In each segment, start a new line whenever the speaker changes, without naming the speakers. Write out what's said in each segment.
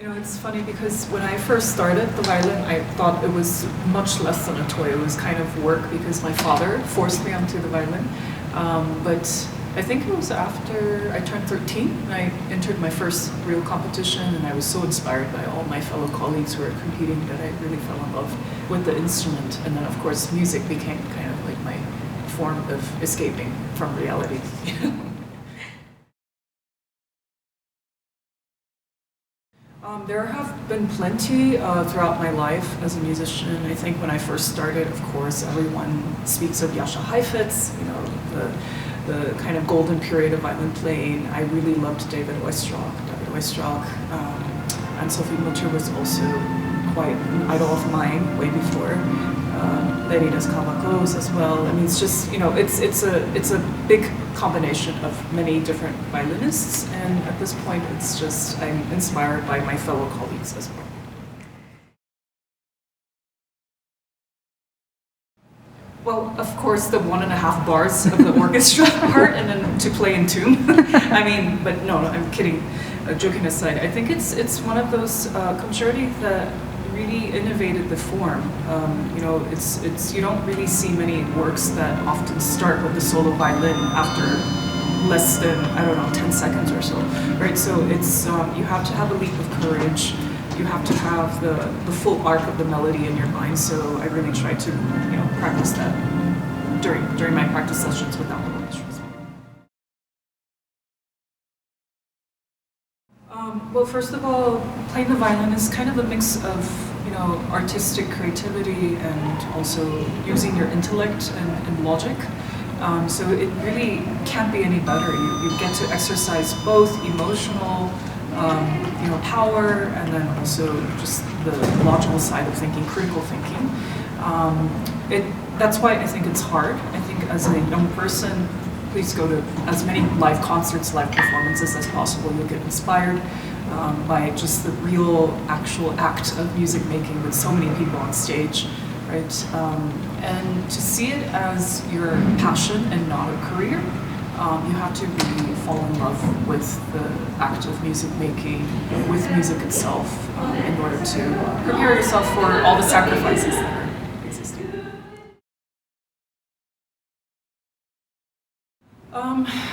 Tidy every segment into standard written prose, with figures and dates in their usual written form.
You know, it's funny because when I first started the violin, I thought it was much less than a toy. It was kind of work because my father forced me onto the violin. But I think it was after I turned 13 and I entered my first real competition, and I was so inspired by all my fellow colleagues who were competing that I really fell in love with the instrument. And then, of course, music became kind of like my form of escaping from reality. There have been plenty throughout my life as a musician. I think when I first started, of course, everyone speaks of Jascha Heifetz, you know, the kind of golden period of violin playing. I really loved David Oistrakh, and Sophie Mutter was also quite an idol of mine way before. Paredes as well. I mean, it's just, you know, it's a big combination of many different violinists, and at this point, it's just I'm inspired by my fellow colleagues as well. Well, of course, the 1.5 bars of the orchestra part, and then to play in tune. I mean, but no, I'm kidding. Joking aside, I think it's one of those concerti that really innovated the form. You know, it's you don't really see many works that often start with the solo violin after less than, I don't know, 10 seconds or so, right? So it's you have to have a leap of courage. You have to have the full arc of the melody in your mind. So I really try to, you know, practice that during my practice sessions without the orchestra. Well, first of all, playing the violin is kind of a mix of, you know, artistic creativity and also using your intellect and logic. So it really can't be any better. You get to exercise both emotional, you know, power, and then also just the logical side of thinking, critical thinking. That's why I think it's hard. I think as a young person, please go to as many live concerts, live performances as possible. You'll get inspired by just the real, actual act of music making with so many people on stage, right? And to see it as your passion and not a career, you have to really fall in love with the act of music making, with music itself, in order to prepare yourself for all the sacrifices that are existing.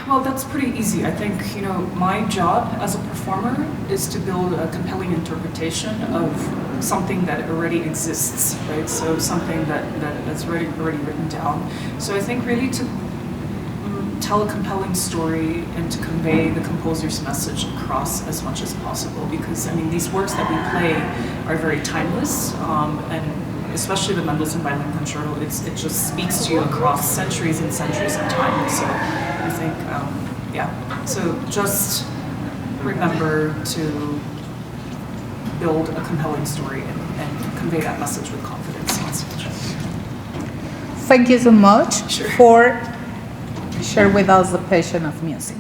Well, that's pretty easy. I think, you know, my job as a performer is to build a compelling interpretation of something that already exists, right? So something that's already written down. So I think really to tell a compelling story and to convey the composer's message across as much as possible, because, I mean, these works that we play are very timeless, and especially the Mendelssohn Violin Concerto, it just speaks to you across centuries and centuries of time. So I think, yeah, so just remember to build a compelling story and convey that message with confidence on stage.
Thank you so much
Sure.
for sharing with us the passion of music.